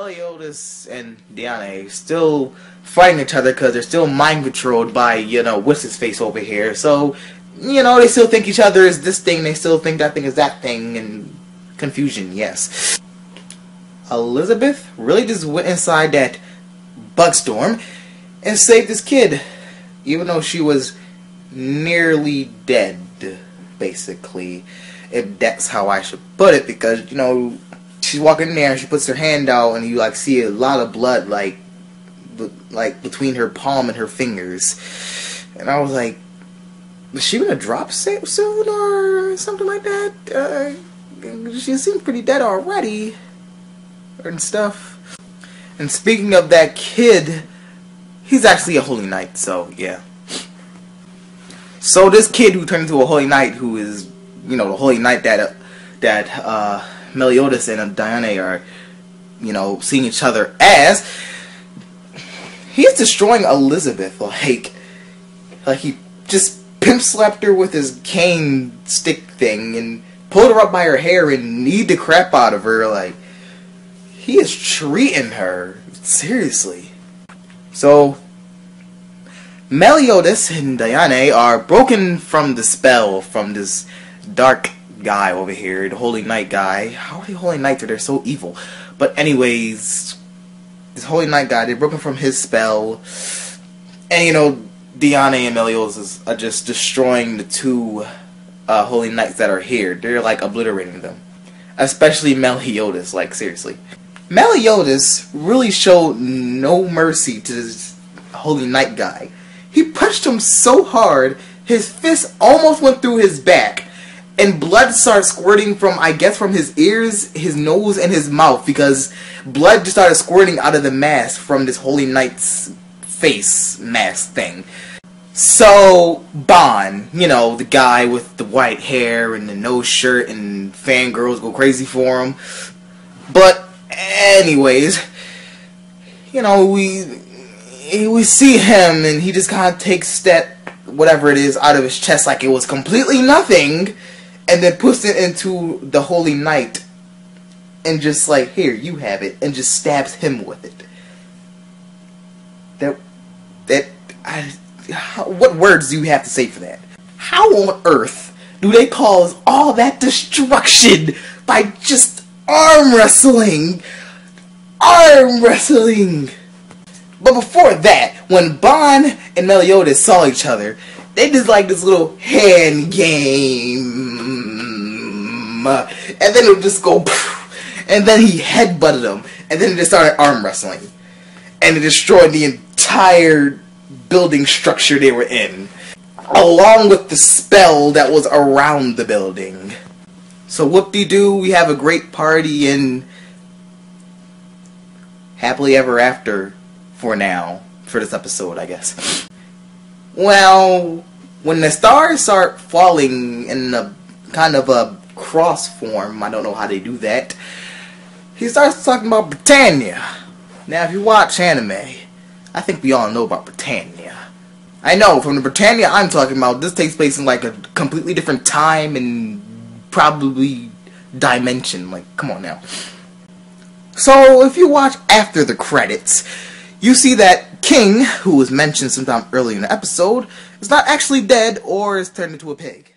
Meliodas and Diane still fighting each other because they're still mind controlled by, what's his face over here. So, they still think each other is this thing, they still think that thing is that thing, and confusion, yes. Elizabeth really just went inside that bug storm and saved this kid, even though she was nearly dead, basically. If that's how I should put it, because, she's walking in there and she puts her hand out and you see a lot of blood like between her palm and her fingers, and I was like, is she gonna drop soon or something like that? She seemed pretty dead already and stuff. And speaking of that kid, he's actually a holy knight, so yeah. So this kid who turned into a holy knight, who is the holy knight that Meliodas and Diane are, seeing each other as, he's destroying Elizabeth. Like he just pimp slapped her with his cane stick thing and pulled her up by her hair and kneed the crap out of her. Like, he is treating her seriously. So Meliodas and Diane are broken from the spell from this dark guy over here, the holy knight guy. How are they holy knights if they're so evil? But anyways, this holy knight guy, they're broken from his spell, and Diane and Meliodas are just destroying the two holy knights that are here. They're like obliterating them, especially Meliodas. Like, seriously, Meliodas really showed no mercy to this holy knight guy. He punched him so hard his fist almost went through his back. And blood started squirting from, I guess, from his ears, his nose, and his mouth, because blood just started squirting out of the mask from this holy knight's face mask thing. So, Bon, the guy with the white hair and the no shirt, and fangirls go crazy for him. But, anyways, we see him, and he just kind of takes that, whatever it is, out of his chest like it was completely nothing, and then puts it into the holy knight, and just like, here, you have it, and just stabs him with it. What words do you have to say for that? How on earth do they cause all that destruction by just arm wrestling? Arm wrestling! But before that, when Bon and Meliodas saw each other, they just like this little hand game. And then it would just go, and then he headbutted him, and then they started arm wrestling. And it destroyed the entire building structure they were in, along with the spell that was around the building. So whoop-de-doo, we have a great party and happily ever after for now, for this episode, I guess. Well, when the stars start falling in a kind of a cross form, I don't know how they do that, he starts talking about Britannia. Now, if you watch anime, I think we all know about Britannia. I know, from the Britannia I'm talking about, this takes place in like a completely different time and probably dimension. Like, come on now. So, if you watch after the credits, you see that King, who was mentioned sometime earlier in the episode, is not actually dead or is turned into a pig.